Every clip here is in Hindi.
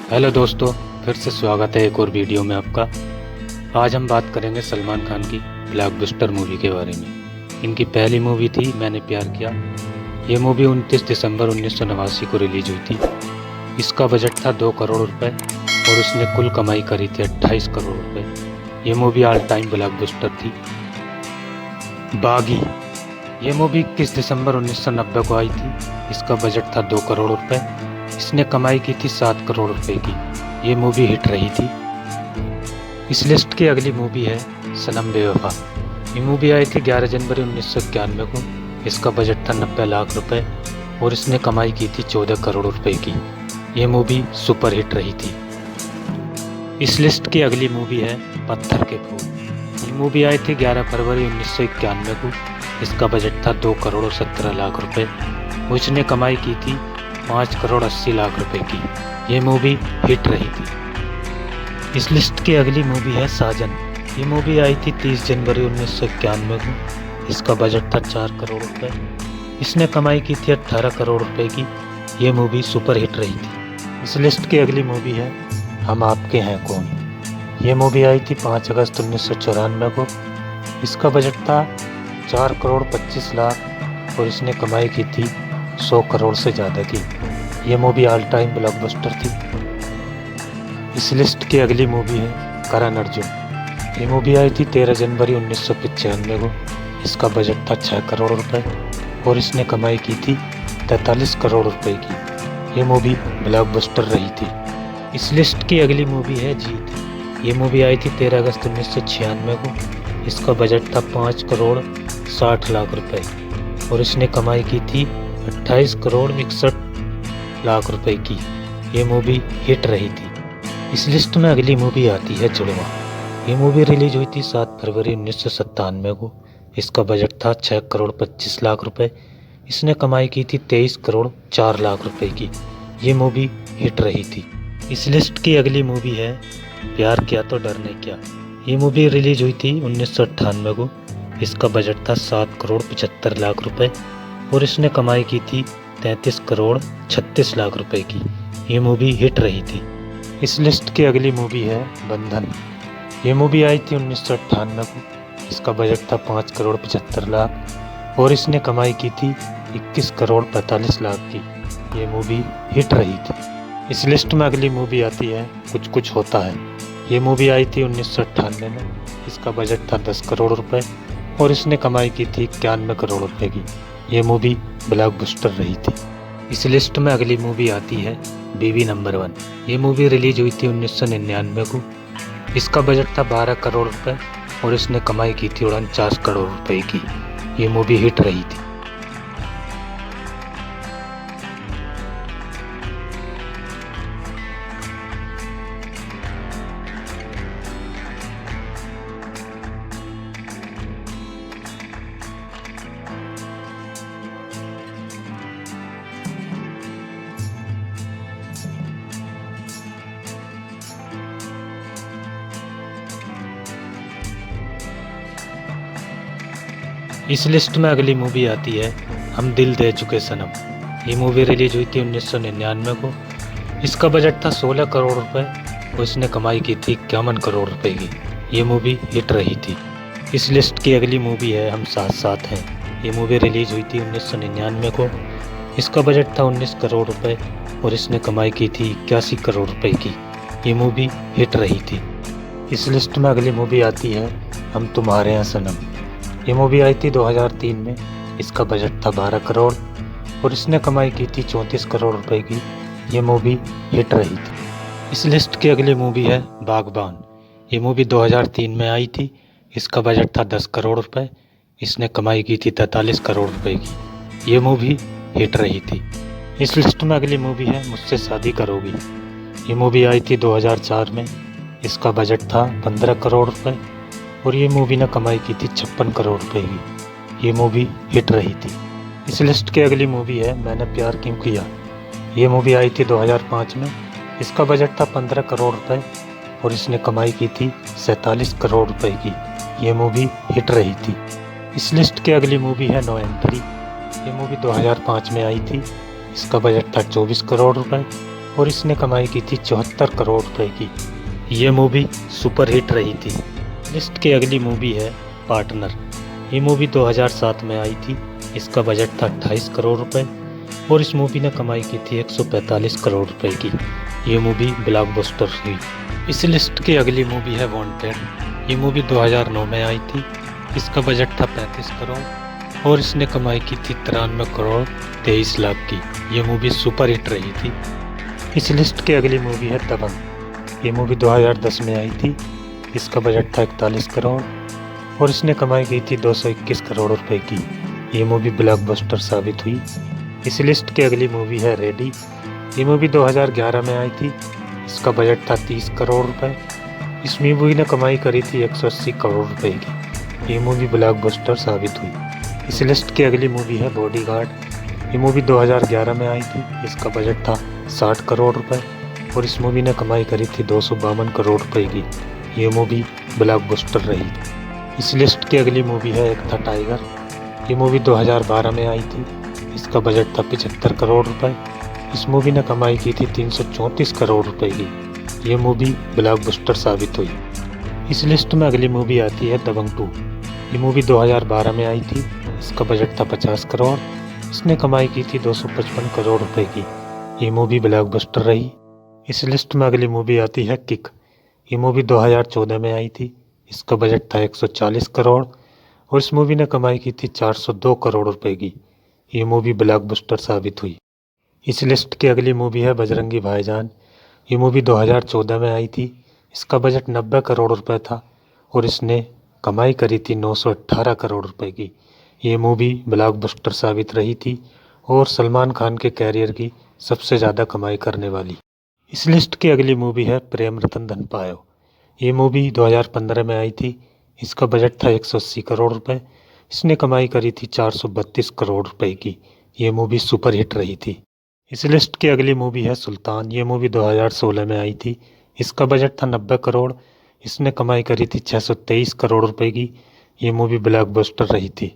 हेलो दोस्तों, फिर से स्वागत है एक और वीडियो में आपका। आज हम बात करेंगे सलमान खान की ब्लॉकबस्टर मूवी के बारे में। इनकी पहली मूवी थी मैंने प्यार किया। ये मूवी 29 दिसंबर 1989 को रिलीज हुई थी। इसका बजट था 2 करोड़ रुपए और उसने कुल कमाई करी थी 28 करोड़ रुपए। ये मूवी ऑल टाइम ब्लॉकबस्टर थी। बागी, ये मूवी 21 दिसंबर 1990 को आई थी। इसका बजट था 2 करोड़ रुपए। इसने कमाई की थी 7 करोड़ रुपए की। ये मूवी हिट रही थी। इस लिस्ट की अगली मूवी है सनम बेवफा। ये मूवी आई थी 11 जनवरी 1991 को। इसका बजट था 90 लाख रुपए और इसने कमाई की थी 14 करोड़ रुपए की। ये मूवी सुपर हिट रही थी। इस लिस्ट की अगली मूवी है पत्थर के फूल। ये मूवी आई थी 11 फरवरी 1991 को। इसका बजट था 2 करोड़ और 17 लाख रुपए। उसने कमाई की थी 5 करोड़ 80 लाख रुपए की। ये मूवी हिट रही थी। इस लिस्ट की अगली मूवी है साजन। ये मूवी आई थी 30 जनवरी 1991 को। इसका बजट था 4 करोड़ रुपए। इसने कमाई की थी 18 करोड़ रुपए की। ये मूवी सुपर हिट रही थी। इस लिस्ट की अगली मूवी है हम आपके हैं कौन। ये मूवी आई थी 5 अगस्त 1994 को। इसका बजट था 4 करोड़ 25 लाख और इसने कमाई की थी 100 करोड़ से ज़्यादा की। ये मूवी ऑल टाइम ब्लॉकबस्टर थी। इस लिस्ट की अगली मूवी है करण अर्जुन। ये मूवी आई थी 13 जनवरी 1995 को। इसका बजट था 6 करोड़ रुपए और इसने कमाई की थी 43 करोड़ रुपए की। ये मूवी ब्लॉकबस्टर रही थी। इस लिस्ट की अगली मूवी है जीत। ये मूवी आई थी 13 अगस्त 1996 को। इसका बजट था 5 करोड़ 60 लाख रुपए और इसने कमाई की थी 28 करोड़ 61 लाख रुपए की। ये मूवी हिट रही थी। इस लिस्ट में अगली मूवी आती है जुड़वा। ये मूवी रिलीज हुई थी 7 फरवरी 1997 को। इसका बजट था 6 करोड़ 25 लाख रुपए। इसने कमाई की थी 23 करोड़ 4 लाख रुपए की। ये मूवी हिट रही थी। इस लिस्ट की अगली मूवी है प्यार किया तो डरने क्या। ये मूवी रिलीज हुई थी 1998 को। इसका बजट था 7 करोड़ 75 लाख रुपए और इसने कमाई की थी 33 करोड़ 36 लाख रुपए की। ये मूवी हिट रही थी। इस लिस्ट की अगली मूवी है बंधन। ये मूवी आई थी 1998 को। इसका बजट था 5 करोड़ 75 लाख और इसने कमाई की थी 21 करोड़ 45 लाख की। ये मूवी हिट रही थी। इस लिस्ट में अगली मूवी आती है कुछ कुछ होता है। ये मूवी आई थी 1998 में। इसका बजट था 10 करोड़ रुपए और इसने कमाई की थी 91 करोड़ रुपए की। ये मूवी ब्लॉकबस्टर रही थी। इस लिस्ट में अगली मूवी आती है बीवी नंबर 1। ये मूवी रिलीज हुई थी 1999 को। इसका बजट था 12 करोड़ रुपए और इसने कमाई की थी 49 करोड़ रुपए की। ये मूवी हिट रही थी। इस लिस्ट में अगली मूवी आती है हम दिल दे चुके सनम। ये मूवी रिलीज हुई थी 1999 को। इसका बजट था 16 करोड़ रुपए और इसने कमाई की थी 51 करोड़ रुपए की। ये मूवी हिट रही थी। इस लिस्ट की अगली मूवी है हम साथ साथ हैं। ये मूवी रिलीज हुई थी 1999 को। इसका बजट था 19 करोड़ रुपए और इसने कमाई की थी 81 करोड़ रुपए की। ये मूवी हिट रही थी। इस लिस्ट में अगली मूवी आती है हम तुम्हारे यहाँ सनम। ये मूवी आई थी 2003 में। इसका बजट था 12 करोड़ और इसने कमाई की थी 34 करोड़ रुपए की। ये मूवी हिट रही थी। इस लिस्ट की अगली मूवी है बागबान। ये मूवी 2003 में आई थी। इसका बजट था 10 करोड़ रुपए। इसने कमाई की थी 43 करोड़ रुपए की। ये मूवी हिट रही थी। इस लिस्ट में अगली मूवी है मुझसे शादी करोगी। ये मूवी आई थी 2004 में। इसका बजट था 15 करोड़ रुपए और ये मूवी ने कमाई की थी 56 करोड़ रुपए की। ये मूवी हिट रही थी। इस लिस्ट की अगली मूवी है मैंने प्यार क्यों किया। ये मूवी आई थी 2005 में। इसका बजट था 15 करोड़ रुपए और इसने कमाई की थी 47 करोड़ रुपए की। ये मूवी हिट रही थी। इस लिस्ट की अगली मूवी है नो एंट्री। ये मूवी 2005 में आई थी। इसका बजट था 24 करोड़ रुपए और इसने कमाई की थी 74 करोड़ रुपए की। ये मूवी सुपर हिट रही थी। लिस्ट की अगली मूवी है पार्टनर। ये मूवी 2007 में आई थी। इसका बजट था 28 करोड़ रुपए और इस मूवी ने कमाई की थी 145 करोड़ रुपए की। ये मूवी ब्लॉकबस्टर हुई। इस लिस्ट की अगली मूवी है वांटेड। ये मूवी 2009 में आई थी। इसका बजट था 35 करोड़ और इसने कमाई की थी 93 करोड़ 23 लाख की। ये मूवी सुपर हिट रही थी। इस लिस्ट की अगली मूवी है दबंग। ये मूवी 2010 में आई थी। इसका बजट था 41 करोड़ और इसने कमाई की थी 221 करोड़ रुपए की। ये मूवी ब्लॉकबस्टर साबित हुई। इस लिस्ट की अगली मूवी है रेडी। ये मूवी 2011 में आई थी। इसका बजट था 30 करोड़ रुपए। इस मूवी ने कमाई करी थी 180 करोड़ रुपए की। ये मूवी ब्लॉकबस्टर साबित हुई। इस लिस्ट की अगली मूवी है बॉडीगार्ड। ये मूवी 2011 में आई थी। इसका बजट था 60 करोड़ रुपए और इस मूवी ने कमाई करी थी 252 करोड़ रुपए की। ये मूवी ब्लॉकबस्टर रही। इस लिस्ट की अगली मूवी है एक था टाइगर। ये मूवी 2012 में आई थी। इसका बजट था 75 करोड़ रुपए। इस मूवी ने कमाई की थी 334 करोड़ रुपए की। ये मूवी ब्लॉकबस्टर साबित हुई। इस लिस्ट में अगली मूवी आती है दबंग 2। ये मूवी 2012 में आई थी। इसका बजट था 50 करोड़। इसने कमाई की थी 255 करोड़ रुपए की। ये मूवी ब्लॉकबस्टर रही। इस लिस्ट में अगली मूवी आती है किक। ये मूवी 2014 में आई थी। इसका बजट था 140 करोड़ और इस मूवी ने कमाई की थी 402 करोड़ रुपए की। ये मूवी ब्लॉकबस्टर साबित हुई। इस लिस्ट की अगली मूवी है बजरंगी भाईजान। ये मूवी 2014 में आई थी। इसका बजट 90 करोड़ रुपए था और इसने कमाई करी थी 918 करोड़ रुपए की। ये मूवी ब्लॉकबस्टर साबित रही थी और सलमान खान के कैरियर की सबसे ज़्यादा कमाई करने वाली। इस लिस्ट की अगली मूवी है प्रेम रतन धन पायो। ये मूवी 2015 में आई थी। इसका बजट था 180 करोड़ रुपए। इसने कमाई करी थी 432 करोड़ रुपए की। ये मूवी सुपर हिट रही थी। इस लिस्ट की अगली मूवी है सुल्तान। ये मूवी 2016 में आई थी। इसका बजट था 90 करोड़। इसने कमाई करी थी 623 करोड़ रुपए की। ये मूवी ब्लॉकबस्टर रही थी।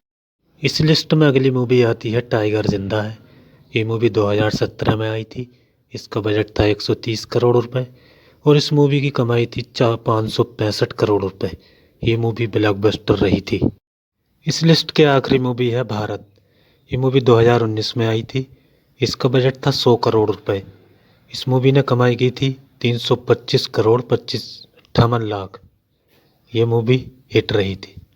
इस लिस्ट में अगली मूवी आती है टाइगर जिंदा है। ये मूवी 2017 में आई थी। इसका बजट था 130 करोड़ रुपए और इस मूवी की कमाई थी 565 करोड़ रुपए। ये मूवी ब्लॉकबस्टर रही थी। इस लिस्ट के आखिरी मूवी है भारत। ये मूवी 2019 में आई थी। इसका बजट था 100 करोड़ रुपए। इस मूवी ने कमाई की थी 325 करोड़ 58 लाख। ये मूवी हिट रही थी।